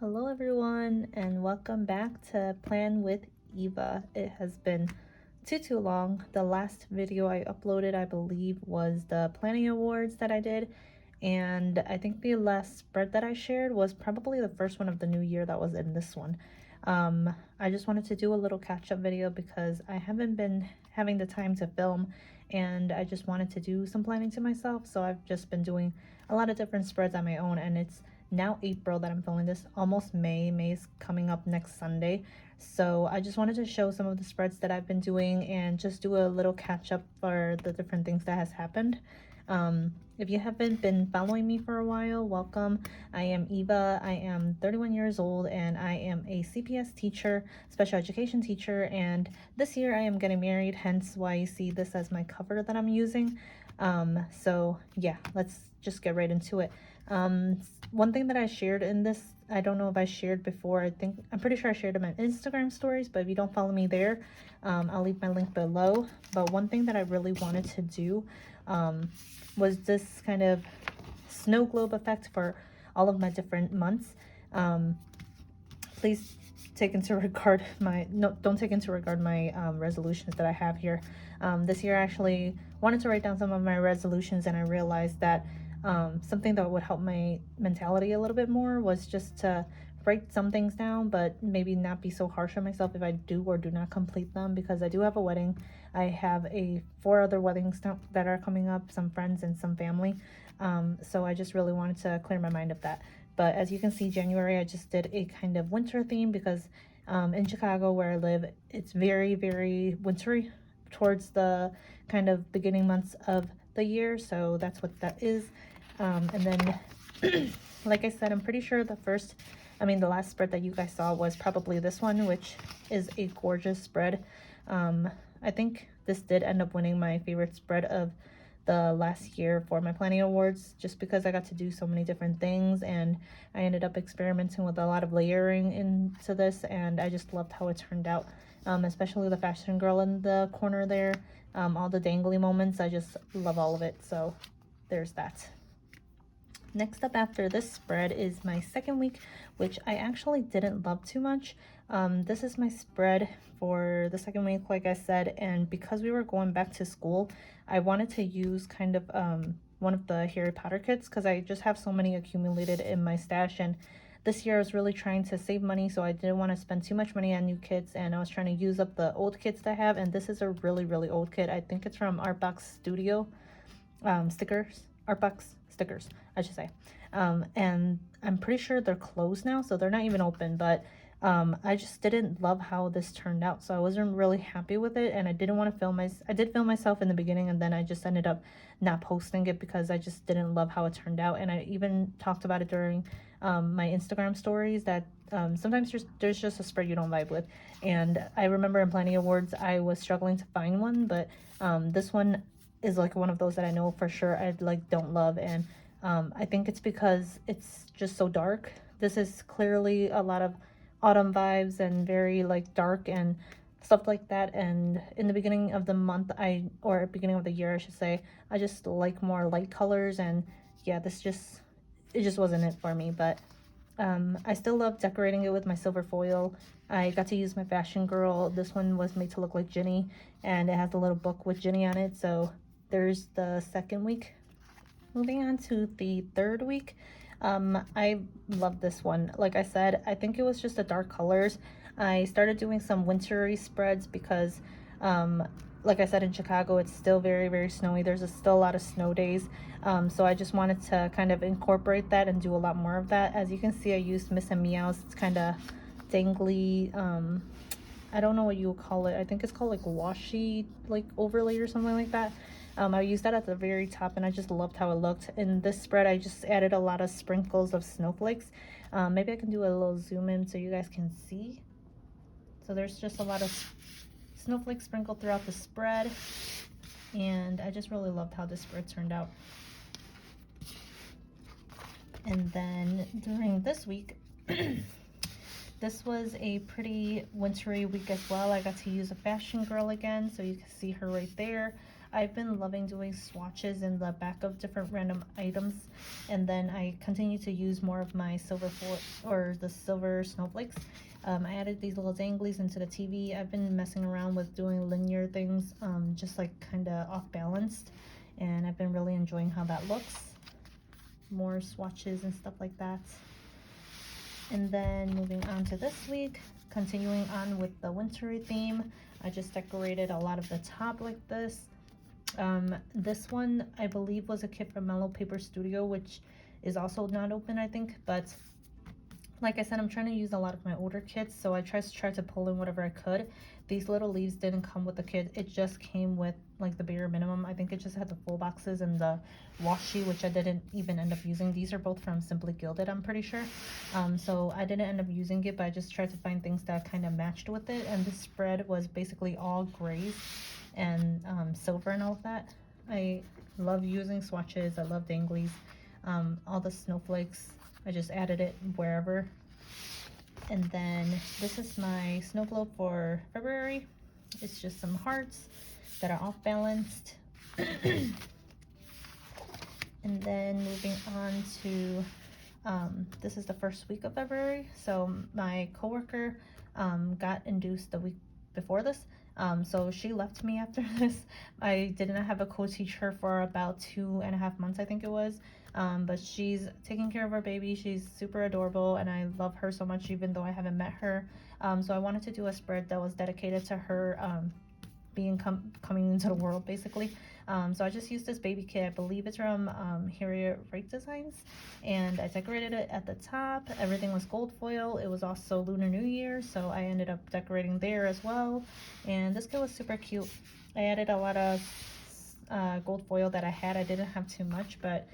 Hello everyone and welcome back to Plan with Eva. It has been too long. The last video I uploaded, I believe, was the planning awards that I did, and I think the last spread that I shared was probably the first one of the new year that was in this one. I just wanted to do a little catch-up video because I haven't been having the time to film, and I just wanted to do some planning to myself, so I've just been doing a lot of different spreads on my own, and it's now April that I'm filming this, almost May. May's coming up next Sunday. So I just wanted to show some of the spreads that I've been doing and just do a little catch up for the different things that has happened. If you haven't been following me for a while, welcome. I am Eva. I am 31 years old and I am a CPS teacher, special education teacher, and this year I am getting married, hence why you see this as my cover that I'm using. So yeah, let's just get right into it. One thing that I shared in this, I don't know if I shared before, I'm pretty sure I shared them on Instagram stories, but if you don't follow me there, I'll leave my link below. But one thing that I really wanted to do was this kind of snow globe effect for all of my different months. Please take into regard don't take into regard my resolutions that I have here. This year I actually wanted to write down some of my resolutions, and I realized that something that would help my mentality a little bit more was just to write some things down, but maybe not be so harsh on myself if I do or do not complete them, because I do have a wedding. I have 4 other weddings that are coming up, some friends and some family. So I just really wanted to clear my mind of that. But as you can see, January I just did a kind of winter theme because in Chicago where I live, it's very, very wintry towards the kind of beginning months of the year. So that's what that is. And then, like I said, I'm pretty sure the last spread that you guys saw was probably this one, which is a gorgeous spread. I think this did end up winning my favorite spread of the last year for my planning awards, just because I got to do so many different things, and I ended up experimenting with a lot of layering into this, and I just loved how it turned out, especially the fashion girl in the corner there, all the dangly moments. I just love all of it. So there's that. Next up after this spread is my second week, which I actually didn't love too much. This is my spread for the second week, like I said, and because we were going back to school, I wanted to use kind of one of the Harry Potter kits because I just have so many accumulated in my stash, and this year I was really trying to save money, so I didn't want to spend too much money on new kits, and I was trying to use up the old kits that I have, and this is a really, really old kit. I think it's from Artbox Studio. Artbox stickers, I should say. And I'm pretty sure they're closed now, so they're not even open, but I just didn't love how this turned out, so I wasn't really happy with it, and I didn't want to I did film myself in the beginning, and then I just ended up not posting it because I just didn't love how it turned out. And I even talked about it during my Instagram stories that sometimes there's just a spread you don't vibe with, and I remember in planning awards I was struggling to find one, but this one is like one of those that I know for sure I don't love, and I think it's because it's just so dark. This is clearly a lot of autumn vibes and very dark and stuff like that, and in the beginning of the month or beginning of the year I should say, I just like more light colors, and yeah, it just wasn't it for me. But I still love decorating it with my silver foil. I got to use my fashion girl. This one was made to look like Ginny, and it has a little book with Ginny on it. So there's the second week. Moving on to the third week. I love this one. Like I said, I think it was just the dark colors. I started doing some wintry spreads because like I said, in Chicago it's still very, very snowy. There's still a lot of snow days, so I just wanted to kind of incorporate that and do a lot more of that. As you can see, I used Miss and Meow's. It's kind of dangly, I don't know what you would call it. I think it's called washi overlay or something like that. I used that at the very top, and I just loved how it looked. In this spread I just added a lot of sprinkles of snowflakes. Maybe I can do a little zoom in so you guys can see. So there's just a lot of snowflakes sprinkled throughout the spread, and I just really loved how this spread turned out. And then during this week this was a pretty wintry week as well. I got to use a fashion girl again, so you can see her right there. I've been loving doing swatches in the back of different random items, and then I continue to use more of my silver or the silver snowflakes. I added these little danglies into the TV. I've been messing around with doing linear things, just like kind of off balanced, and I've been really enjoying how that looks. More swatches and stuff like that. And then moving on to this week, continuing on with the wintry theme, I just decorated a lot of the top like this. This one I believe was a kit from Mellow Paper Studio, which is also not open, I think, but like I said, I'm trying to use a lot of my older kits, so I tried to pull in whatever I could. These little leaves didn't come with the kit, it just came with like the bare minimum. I think it just had the full boxes and the washi, which I didn't even end up using. These are both from Simply Gilded, I'm pretty sure. So I didn't end up using it, but I just tried to find things that kind of matched with it, and this spread was basically all grays and silver and all of that. I love using swatches, I love danglies, all the snowflakes. I just added it wherever. And then this is my snow globe for February. It's just some hearts that are off balanced. And then moving on to this is the first week of February. So my coworker got induced the week before this. So she left me after this. I did not have a co-teach her for about 2.5 months, I think it was. But she's taking care of our baby. She's super adorable, and I love her so much, even though I haven't met her. So I wanted to do a spread that was dedicated to her coming into the world, basically. So I just used this baby kit. I believe it's from Harriet Wright Designs, and I decorated it at the top. Everything was gold foil. It was also Lunar New Year, so I ended up decorating there as well. And this kit was super cute. I added a lot of gold foil that I had. I didn't have too much, but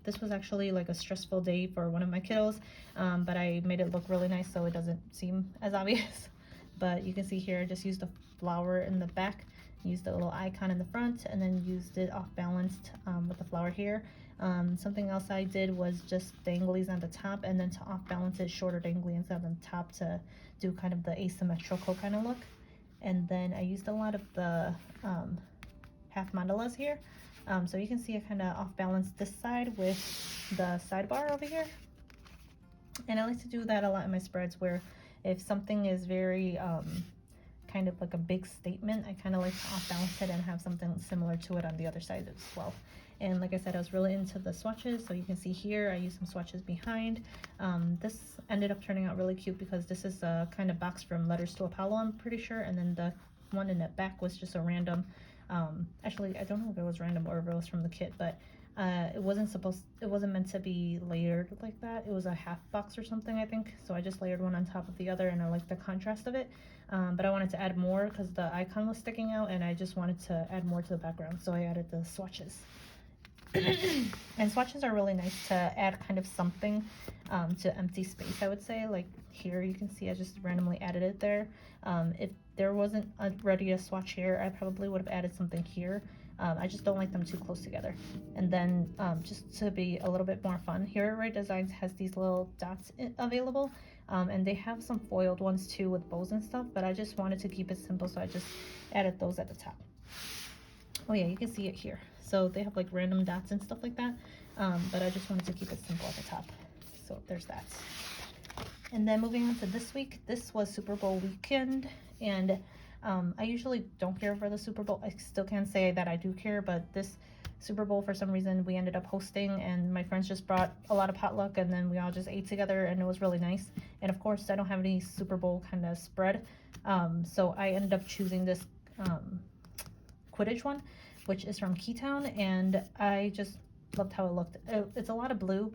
this was actually like a stressful day for one of my kiddos, but I made it look really nice so it doesn't seem as obvious. But you can see here, I just used the flower in the back, used the little icon in the front, and then used it off balanced with the flower here. Something else I did was just danglies on the top, and then to off balance it, shorter danglies on the top to do kind of the asymmetrical kind of look. And then I used a lot of the half mandalas here. So you can see I kind of off balance this side with the sidebar over here. And I like to do that a lot in my spreads, where if something is very kind of like a big statement, I kind of like to off balance it and have something similar to it on the other side as well. And like I said, I was really into the swatches, so you can see here I used some swatches behind. This ended up turning out really cute because this is a kind of box from Letters to Apollo, I'm pretty sure, and then the one in the back was just a random actually I don't know if it was random or if it was from the kit, but it wasn't meant to be layered like that. It was a half box or something, I think, so I just layered one on top of the other, and I like the contrast of it. But I wanted to add more because the icon was sticking out, and I just wanted to add more to the background, so I added the swatches. And swatches are really nice to add kind of something to empty space, I would say. Like here you can see I just randomly added it there. If there wasn't already a swatch here, I probably would have added something here. I just don't like them too close together. And then just to be a little bit more fun, Harriet Wright Designs has these little dots available, and they have some foiled ones too with bows and stuff, but I just wanted to keep it simple, so I just added those at the top. Oh yeah, you can see it here. So they have like random dots and stuff like that, but I just wanted to keep it simple at the top. So there's that. And then moving on to this week, this was Super Bowl weekend, and I usually don't care for the Super Bowl. I still can't say that I do care, but this Super Bowl, for some reason, we ended up hosting, and my friends just brought a lot of potluck, and then we all just ate together, and it was really nice. And of course, I don't have any Super Bowl kind of spread, so I ended up choosing this Quidditch one, which is from Keytown, and I just loved how it looked. It's a lot of blue,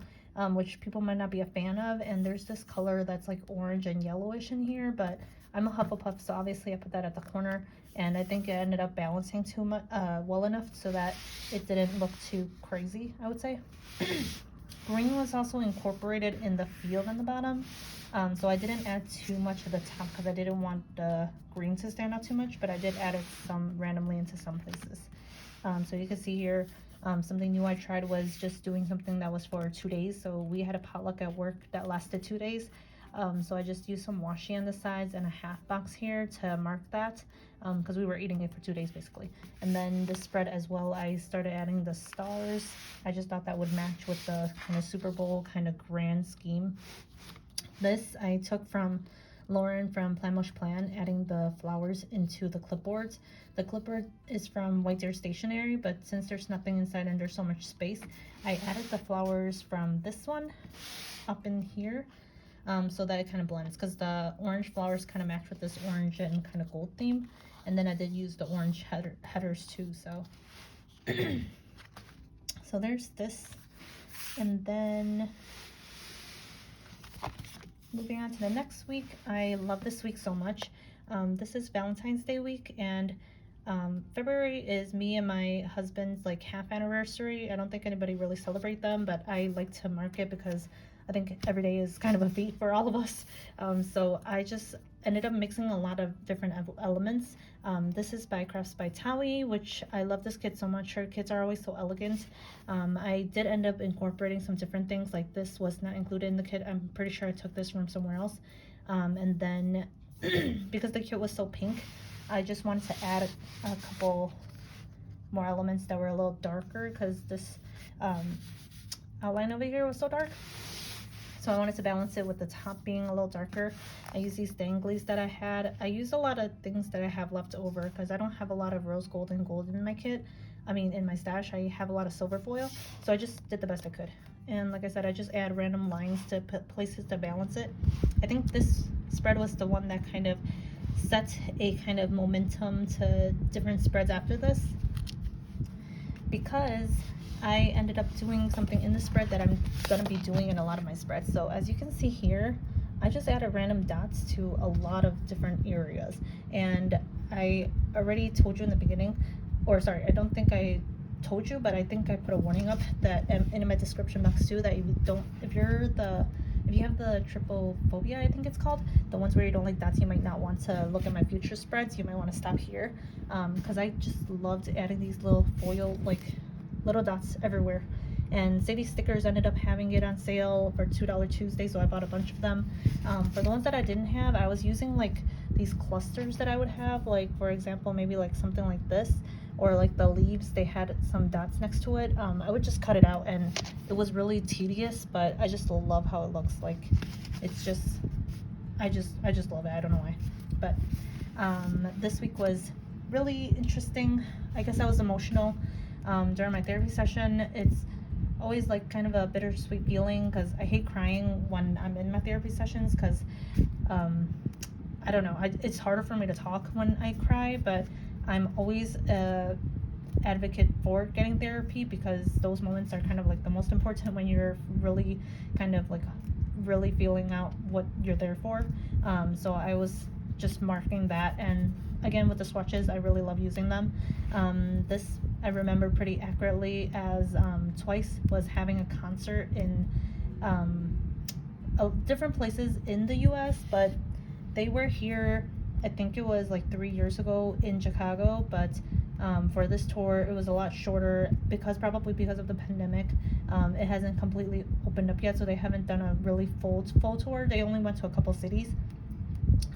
which people might not be a fan of, and there's this color that's like orange and yellowish in here, but I'm a Hufflepuff, so obviously I put that at the corner, and I think it ended up balancing too much, well enough so that it didn't look too crazy, I would say. Green was also incorporated in the field on the bottom, so I didn't add too much at the top because I didn't want the green to stand out too much, but I did add it some randomly into some places. So you can see here, something new I tried was just doing something that was for 2 days. So we had a potluck at work that lasted 2 days. So I just used some washi on the sides and a half box here to mark that, because we were eating it for 2 days basically. And then the spread as well, I started adding the stars. I just thought that would match with the kind of Super Bowl kind of grand scheme. This I took from Lauren from Plan, adding the flowers into the clipboards. The clipboard is from White Deer Stationery, but since there's nothing inside and there's so much space, I added the flowers from this one up in here, so that it kind of blends, because the orange flowers kind of match with this orange and kind of gold theme. And then I did use the orange headers too, so so there's this. And then moving on to the next week, I love this week so much. This is Valentine's Day week, and February is me and my husband's like half anniversary. I don't think anybody really celebrate them, but I like to mark it because I think every day is kind of a feat for all of us. So I just ended up mixing a lot of different elements. This is by Crafts by Tawi, which I love this kit so much. Her kits are always so elegant. I did end up incorporating some different things, like this was not included in the kit. I'm pretty sure I took this from somewhere else. And then because the kit was so pink, I just wanted to add a couple more elements that were a little darker, because this outline over here was so dark. So I wanted to balance it with the top being a little darker. I used these danglies that I had. I used a lot of things that I have left over because I don't have a lot of rose gold and gold in my kit. I mean, in my stash, I have a lot of silver foil. So I just did the best I could. And like I said, I just add random lines to put places to balance it. I think this spread was the one that kind of set a kind of momentum to different spreads after this, because I ended up doing something in the spread that I'm going to be doing in a lot of my spreads. So as you can see here, I just added random dots to a lot of different areas. And I already told you in the beginning, or sorry, I don't think I told you, but I think I put a warning up that in my description box too, that you don't, if you have the triple phobia, I think it's called, the ones where you don't like dots, you might not want to look at my future spreads. You might want to stop here, because I just loved adding these little foil, like little dots everywhere. And Sadie Stickers ended up having it on sale for $2 Tuesday, so I bought a bunch of them. For the ones that I didn't have, I was using like these clusters that I would have, like for example, maybe like something like this, or like the leaves, they had some dots next to it. I would just cut it out, and it was really tedious, but I just love how it looks. Like, it's just, I just love it. I don't know why, but this week was really interesting. I guess I was emotional during my therapy session. It's always like kind of a bittersweet feeling, because I hate crying when I'm in my therapy sessions, because I don't know, it's harder for me to talk when I cry, but I'm always a advocate for getting therapy, because those moments are kind of like the most important when you're really kind of like really feeling out what you're there for. So I was just marking that. And again, with the swatches, I really love using them. This I remember pretty accurately, as Twice was having a concert in different places in the US, but they were here, I think it was like 3 years ago in Chicago, but for this tour it was a lot shorter, probably because of the pandemic. It hasn't completely opened up yet, so they haven't done a really full tour. They only went to a couple cities,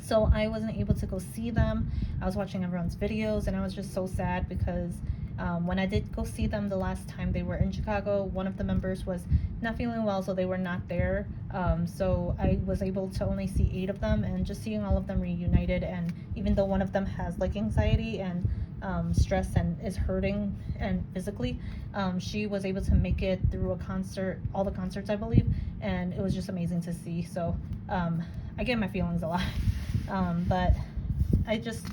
so I wasn't able to go see them. I was watching everyone's videos, and I was just so sad, because when I did go see them the last time they were in Chicago, one of the members was not feeling well, so they were not there. So I was able to only see 8 of them, and just seeing all of them reunited, and even though one of them has like anxiety and stress and is hurting and physically, she was able to make it through all the concerts, I believe, and it was just amazing to see. So I get my feelings a lot, but I just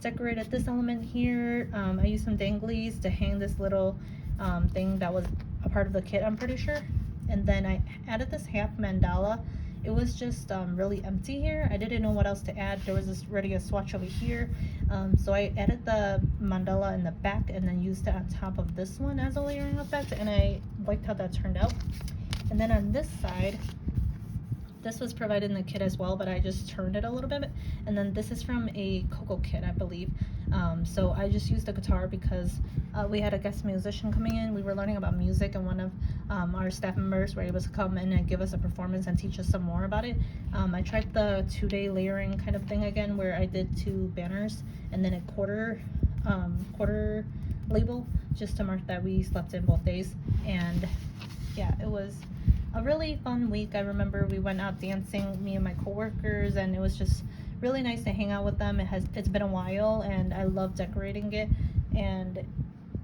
decorated this element here. I used some danglies to hang this little thing that was a part of the kit, I'm pretty sure. And then I added this half mandala. It was just really empty here. I didn't know what else to add. There was already a swatch over here, so I added the mandala in the back and then used it on top of this one as a layering effect, and I liked how that turned out. And then on this side, This was provided in the kit as well, but I just turned it a little bit. And then this is from a Coco kit, I believe. So I just used the guitar because we had a guest musician coming in. We were learning about music, and one of our staff members were able to come in and give us a performance and teach us some more about it. I tried the 2-day layering kind of thing again, where I did 2 banners and then a quarter label, just to mark that we slept in both days. And yeah, it was a really fun week. I remember we went out dancing, me and my coworkers, and it was just really nice to hang out with them. It's been a while, and I love decorating it, and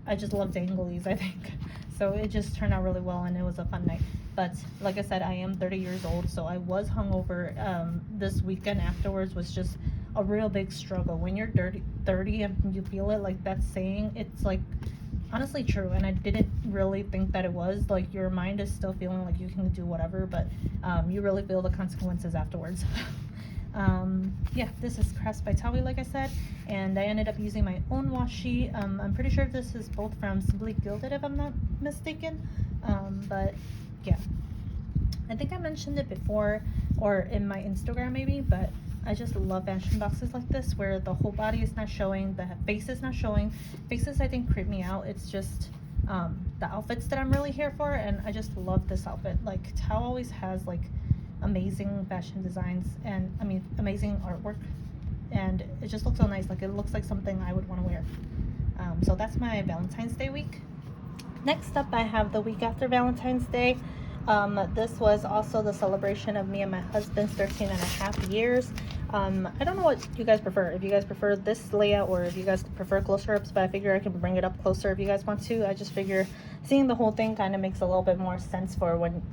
I just love danglies, I think. So it just turned out really well, and it was a fun night. But like I said, I am 30 years old, so I was hungover. This weekend afterwards was just a real big struggle. When you're 30 and you feel it, like that saying, it's like honestly true. And I didn't really think that it was. Like, your mind is still feeling like you can do whatever, but you really feel the consequences afterwards. Yeah, this is Crafts by Tawi, like I said, and I ended up using my own washi. I'm pretty sure this is both from Simply Gilded, if I'm not mistaken. But yeah, I think I mentioned it before, or in my Instagram maybe, but I just love fashion boxes like this, where the whole body is not showing, the face is not showing. Faces, I think, creep me out. It's just the outfits that I'm really here for, and I just love this outfit. Like, Tao always has like amazing fashion designs, and I mean amazing artwork, and it just looks so nice. Like, it looks like something I would want to wear. So that's my Valentine's Day week. Next up, I have the week after Valentine's Day. This was also the celebration of me and my husband's 13 and a half years. I don't know what you guys prefer. If you guys prefer this layout, or if you guys prefer closer ups, but I figure I can bring it up closer if you guys want to. I just figure seeing the whole thing kind of makes a little bit more sense for when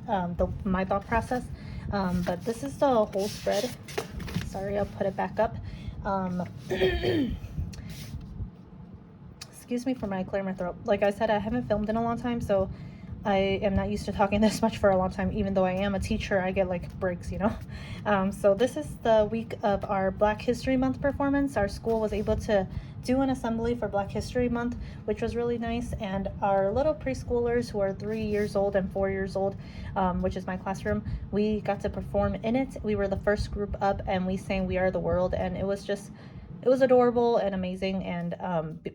my thought process. But this is the whole spread. Sorry, I'll put it back up. Excuse me for my clear my throat. Like I said, I haven't filmed in a long time, so I am not used to talking this much for a long time. Even though I am a teacher, I get like breaks, you know. So this is the week of our Black History Month performance. Our school was able to do an assembly for Black History Month, which was really nice. And our little preschoolers, who are 3 years old and 4 years old, which is my classroom, we got to perform in it. We were the first group up, and we sang "We Are the World," and it was adorable and amazing. And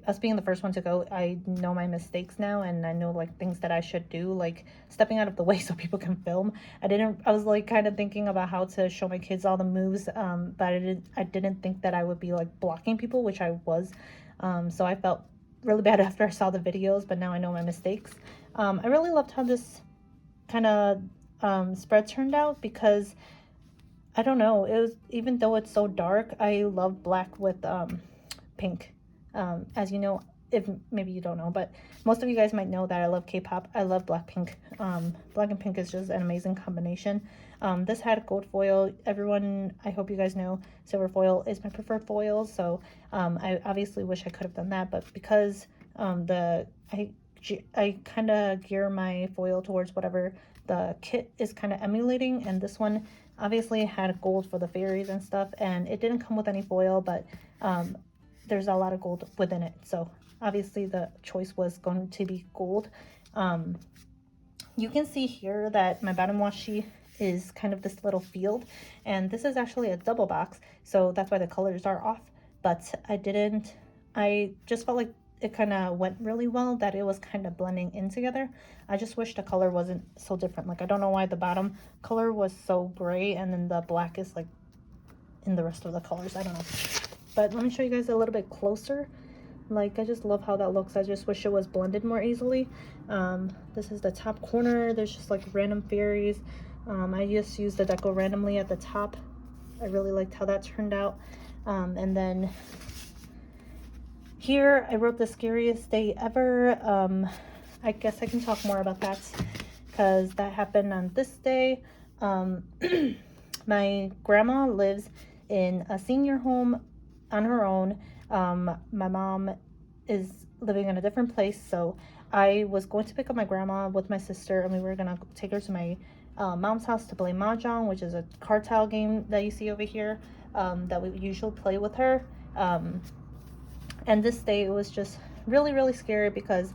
us being the first one to go, I know my mistakes now, and I know like things that I should do, like stepping out of the way so people can film. I was like kind of thinking about how to show my kids all the moves, but I didn't think that I would be like blocking people, which I was. So I felt really bad after I saw the videos, but now I know my mistakes. I really loved how this kind of spread turned out, because I don't know, it was, even though it's so dark, I love black with pink. As you know, if maybe you don't know, but most of you guys might know that I love K-pop. I love Blackpink. Black and pink is just an amazing combination. This had gold foil. Everyone, I hope you guys know, silver foil is my preferred foil, so I obviously wish I could have done that, but because I kind of gear my foil towards whatever the kit is kind of emulating, and this one obviously had gold for the fairies and stuff, and it didn't come with any foil, but there's a lot of gold within it, so obviously the choice was going to be gold. You can see here that my bottom washi is kind of this little field, and this is actually a double box, so that's why the colors are off. But I just felt like it kind of went really well, that it was kind of blending in together. I just wish the color wasn't so different. Like, I don't know why the bottom color was so gray and then the black is like in the rest of the colors. I don't know, but let me show you guys a little bit closer. Like, I just love how that looks. I just wish it was blended more easily. This is the top corner. There's just like random fairies. I just used the deco randomly at the top. I really liked how that turned out. And then here I wrote the scariest day ever. I guess I can talk more about that because that happened on this day. My grandma lives in a senior home on her own. My mom is living in a different place, so I was going to pick up my grandma with my sister, and we were gonna take her to my mom's house to play mahjong, which is a card tile game that you see over here, that we usually play with her. And this day it was just really scary because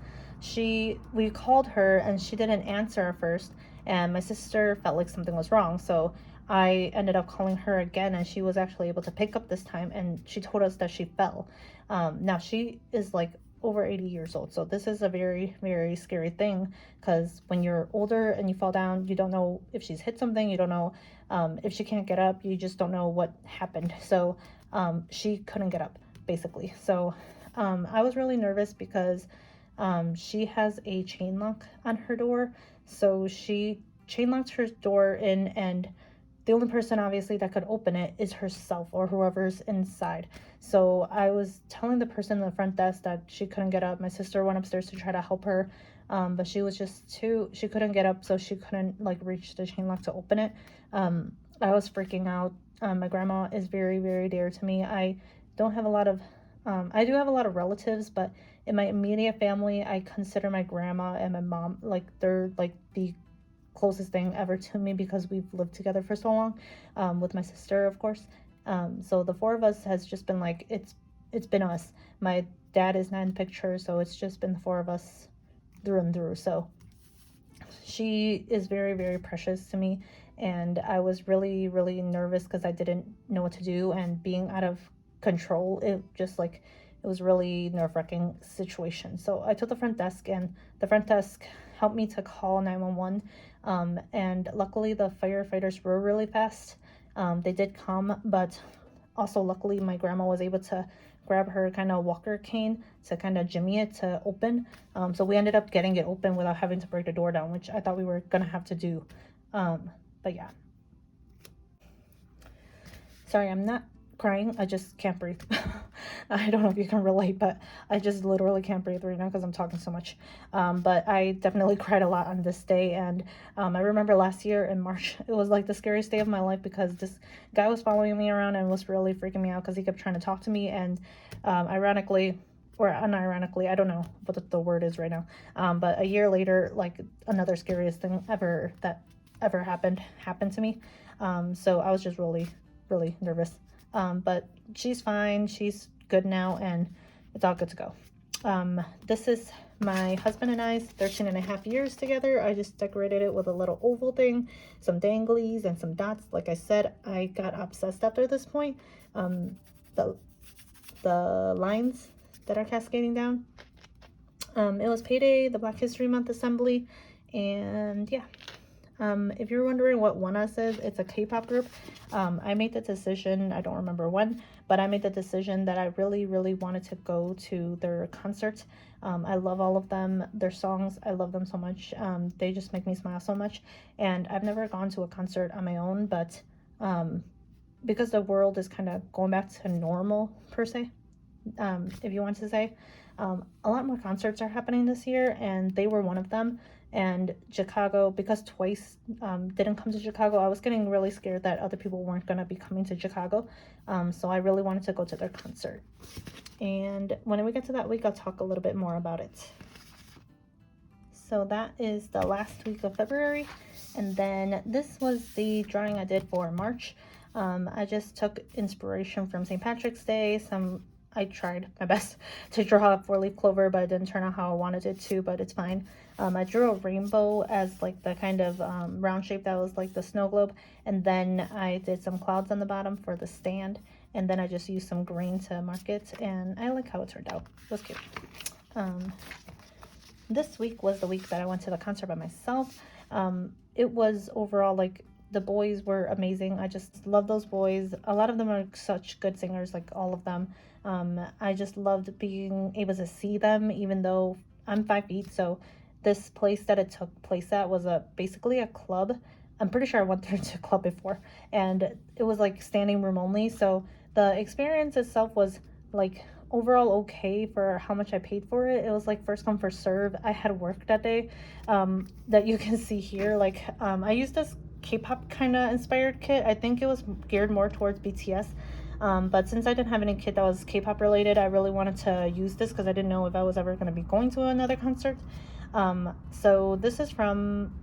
we called her and she didn't answer at first, and my sister felt like something was wrong, so I ended up calling her again, and she was actually able to pick up this time, and she told us that she fell. Now she is like over 80 years old, so this is a very, very scary thing, because when you're older and you fall down, you don't know if she's hit something, you don't know if she can't get up, you just don't know what happened. So she couldn't get up, basically. So I was really nervous because she has a chain lock on her door, so she chain locked her door in, and the only person obviously that could open it is herself or whoever's inside. So I was telling the person in the front desk that she couldn't get up. My sister went upstairs to try to help her, but she was just she couldn't get up, so she couldn't like reach the chain lock to open it. I was freaking out. My grandma is very, very dear to me. I don't have a lot of I do have a lot of relatives, but in my immediate family, I consider my grandma and my mom like they're like the closest thing ever to me, because we've lived together for so long, with my sister, of course. So the four of us has just been like, it's been us. My dad is not in the picture, so it's just been the four of us through and through. So she is very, very precious to me, and I was really, really nervous because I didn't know what to do, and being out of control, it was really nerve-wracking situation. So I told the front desk, and the front desk helped me to call 911, and luckily the firefighters were really fast. They did come, but also luckily my grandma was able to grab her kind of walker cane to kind of jimmy it to open. So we ended up getting it open without having to break the door down, which I thought we were gonna have to do. But yeah. Sorry, I'm not crying, I just can't breathe. I don't know if you can relate, but I just literally can't breathe right now because I'm talking so much. But I definitely cried a lot on this day, and I remember last year in March, it was like the scariest day of my life, because this guy was following me around and was really freaking me out because he kept trying to talk to me, and ironically, or unironically, I don't know what the word is right now, but a year later, like another scariest thing ever that ever happened to me. So I was just really, really nervous. But she's fine, she's good now, and it's all good to go. This is my husband and I's 13.5 years together. I just decorated it with a little oval thing, some danglies, and some dots. Like I said, I got obsessed after this point. The lines that are cascading down. It was payday, the Black History Month assembly, and yeah. If you're wondering what One Us is, it's a K-pop group. I made the decision, I don't remember when, but I made the decision that I really, really wanted to go to their concerts. I love all of them, their songs, I love them so much. They just make me smile so much. And I've never gone to a concert on my own, but because the world is kind of going back to normal, per se, if you want to say, a lot more concerts are happening this year, and they were one of them. And Chicago, because Twice didn't come to Chicago, I was getting really scared that other people weren't going to be coming to Chicago. So I really wanted to go to their concert. And when we get to that week, I'll talk a little bit more about it. So that is the last week of February. And then this was the drawing I did for March. I just took inspiration from St. Patrick's Day. I tried my best to draw a 4-leaf clover, but it didn't turn out how I wanted it to, but it's fine. I drew a rainbow as like the kind of round shape that was like the snow globe, and then I did some clouds on the bottom for the stand, and then I just used some green to mark it, and I like how it turned out. It was cute. This week was the week that I went to the concert by myself. It was overall like, the boys were amazing. I just love those boys. A lot of them are such good singers, like all of them. I just loved being able to see them, even though I'm 5 feet. So this place that it took place at was basically a club. I'm pretty sure I went there to a club before, and it was like standing room only. So the experience itself was like overall okay for how much I paid for it. It was like first come first serve. I had work that day, that you can see here. Like I used this K-pop kind of inspired kit. I think it was geared more towards BTS, but since I didn't have any kit that was K-pop related, I really wanted to use this because I didn't know if I was ever going to be going to another concert. So this is from,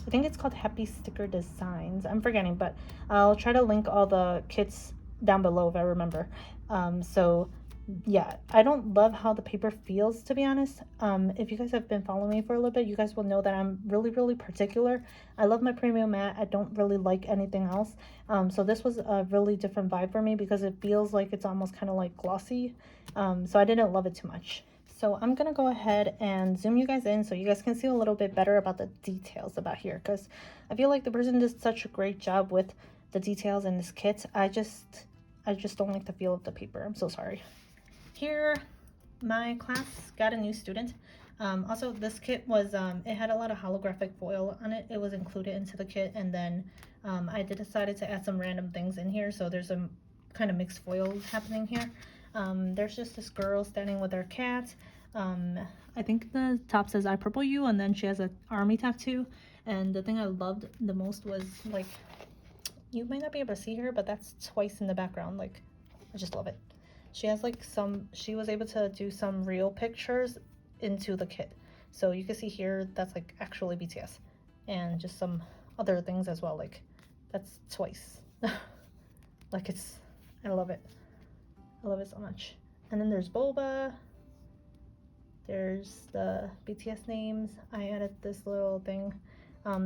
I think it's called Happy Sticker Designs. I'm forgetting, but I'll try to link all the kits down below if I remember. So yeah, I don't love how the paper feels, to be honest. If you guys have been following me for a little bit, you guys will know that I'm really particular. I love my premium matte. I don't really like anything else. So this was a really different vibe for me because it feels like it's almost kind of like glossy. So I didn't love it too much. So I'm gonna go ahead and zoom you guys in so you guys can see a little bit better about the details about here, because I feel like the person did such a great job with the details in this kit. I just don't like the feel of the paper. I'm so sorry. Here, my class got a new student. Also, this kit was, it had a lot of holographic foil on it. It was included into the kit, and then I decided to add some random things in here, so there's a kind of mixed foils happening here. There's just this girl standing with her cat. I think the top says I purple you, and then she has an army tattoo. And the thing I loved the most was, like, you might not be able to see her, but that's twice in the background. Like, I just love it. She has like she was able to do some real pictures into the kit. So you can see here, that's like actually BTS. And just some other things as well, like that's twice. Like I love it. I love it so much. And then there's Boba. There's the BTS names. I added this little thing.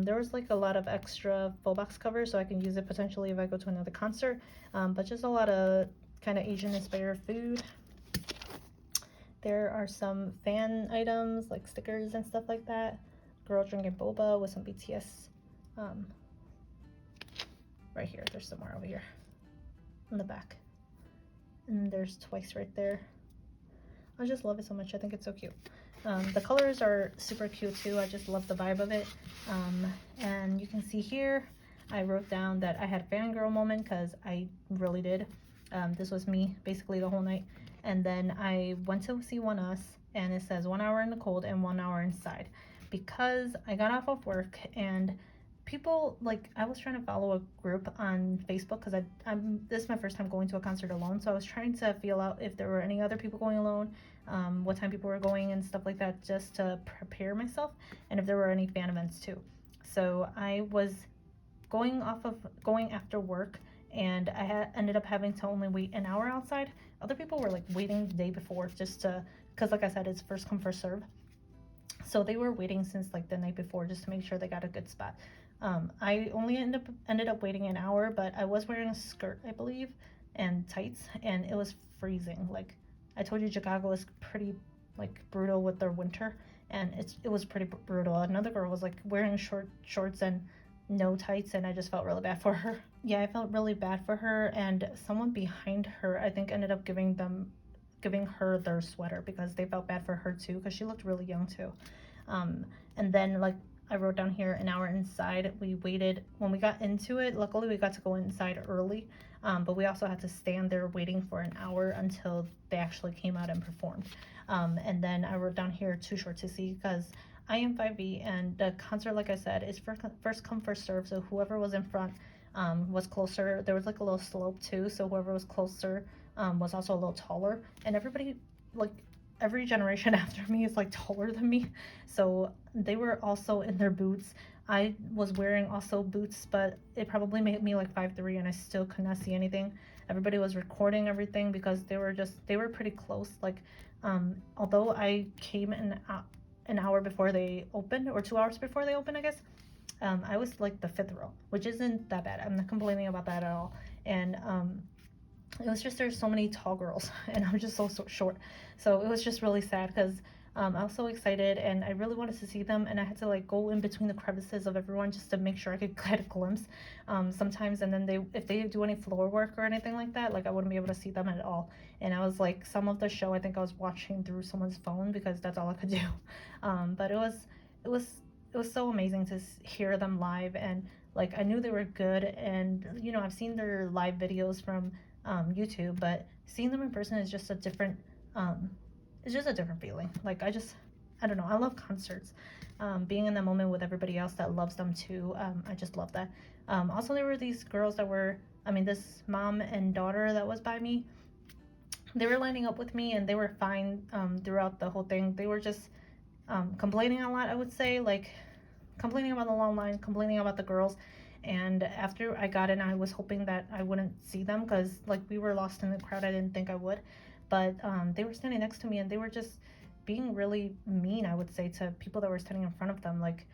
There was like a lot of extra full box covers, so I can use it potentially if I go to another concert. But just a lot of kind of Asian inspired food. There are some fan items like stickers and stuff like that. Girl drinking boba with some BTS. Right here, there's some more over here in the back. And there's twice right there. I just love it so much. I think it's so cute. The colors are super cute too. I just love the vibe of it. And you can see here, I wrote down that I had a fangirl moment because I really did. This was me basically the whole night. And then I went to see One Us, and it says 1 hour in the cold and 1 hour inside, because I got off of work and people, like, I was trying to follow a group on Facebook because this is my first time going to a concert alone, so I was trying to feel out if there were any other people going alone, what time people were going and stuff like that, just to prepare myself, and if there were any fan events too. So I was going after work, and I ended up having to only wait an hour outside. Other people were like waiting the day before just to, because like I said, it's first come first serve. So they were waiting since like the night before just to make sure they got a good spot. I only ended up waiting an hour, but I was wearing a skirt, I believe, and tights, and it was freezing. Like I told you, Chicago is pretty like brutal with their winter, and it was pretty brutal. Another girl was like wearing shorts and no tights, and I just felt really bad for her. Yeah, I felt really bad for her, and someone behind her, I think, ended up giving her their sweater because they felt bad for her too, because she looked really young too. And then, like I wrote down here, an hour inside. We waited when we got into it. Luckily, we got to go inside early, but we also had to stand there waiting for an hour until they actually came out and performed. And then I wrote down here, too short to see, because I am 5'B", and the concert, like I said, is first come first serve. So whoever was in front was closer. There was like a little slope too, so whoever was closer was also a little taller. And everybody, like every generation after me, is like taller than me, so they were also in their boots. I was wearing also boots, but it probably made me like 5'3", and I still could not see anything. Everybody was recording everything because they were pretty close. Like although I came an hour before they opened, or 2 hours before they opened, I guess. I was like the 5th row, which isn't that bad. I'm not complaining about that at all. And it was just, there's so many tall girls and I'm just so short. So it was just really sad because I was so excited and I really wanted to see them, and I had to like go in between the crevices of everyone just to make sure I could get a glimpse sometimes. And then if they do any floor work or anything like that, like I wouldn't be able to see them at all. And I was like, some of the show I think I was watching through someone's phone because that's all I could do. But it was so amazing to hear them live, and like I knew they were good, and you know, I've seen their live videos from YouTube, but seeing them in person is just a different it's just a different feeling. Like I don't know, I love concerts. Being in that moment with everybody else that loves them too, I just love that. Also, there were these girls that were, this mom and daughter that was by me. They were lining up with me and they were fine throughout the whole thing. They were just complaining a lot, I would say, like complaining about the long line, complaining about the girls. And after I got in, I was hoping that I wouldn't see them because like we were lost in the crowd. I didn't think I would, but they were standing next to me and they were just being really mean, I would say, to people that were standing in front of them. Like,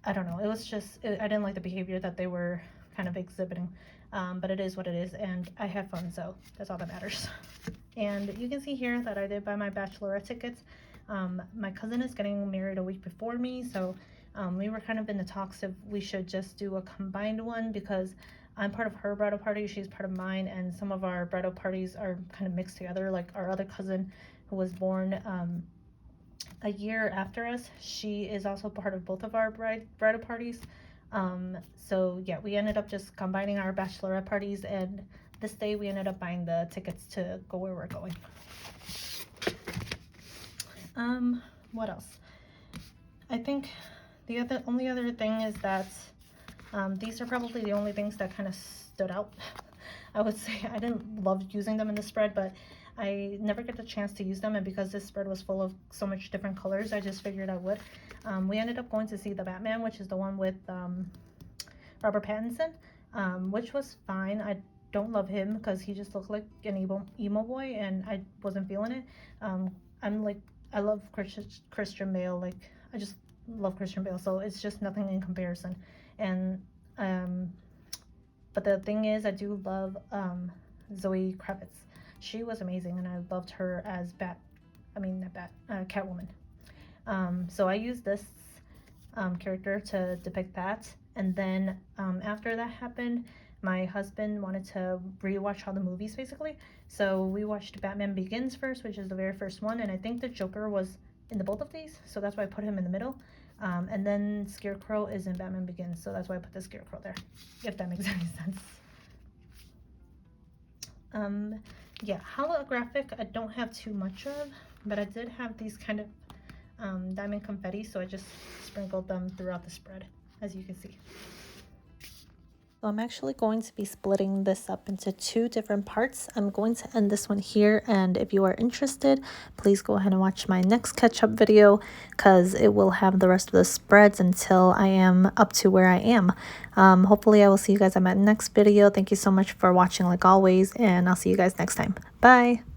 I don't know, it was just, I didn't like the behavior that they were kind of exhibiting. But it is what it is, and I had fun, so that's all that matters. And you can see here that I did buy my Bachelorette tickets. My cousin is getting married a week before me, so we were kind of in the talks if we should just do a combined one, because I'm part of her bridal party, she's part of mine, and some of our bridal parties are kind of mixed together. Like our other cousin, who was born a year after us, she is also part of both of our bridal parties. So yeah, we ended up just combining our bachelorette parties, and this day we ended up buying the tickets to go where we're going. What else? I think the only other thing is that these are probably the only things that kind of stood out. I would say I didn't love using them in the spread, but I never get the chance to use them, and because this spread was full of so much different colors, I just figured I would. We ended up going to see the Batman, which is the one with Robert Pattinson, which was fine. I don't love him because he just looked like an emo boy, and I wasn't feeling it. I love Christian Bale. Like, I just love Christian Bale, so it's just nothing in comparison. And but the thing is, I do love Zoe Kravitz. She was amazing, and I loved her as Catwoman. So I used this character to depict that, and then after that happened, my husband wanted to rewatch all the movies, basically. So we watched Batman Begins first, which is the very first one, and I think the Joker was in the both of these, so that's why I put him in the middle. And then Scarecrow is in Batman Begins, so that's why I put the Scarecrow there, if that makes any sense. Yeah, holographic I don't have too much of, but I did have these kind of diamond confetti, so I just sprinkled them throughout the spread, as you can see. So I'm actually going to be splitting this up into 2 different parts. I'm going to end this one here, and if you are interested, please go ahead and watch my next catch-up video, because it will have the rest of the spreads until I am up to where I am. Hopefully I will see you guys on my next video. Thank you so much for watching, like always, and I'll see you guys next time. Bye!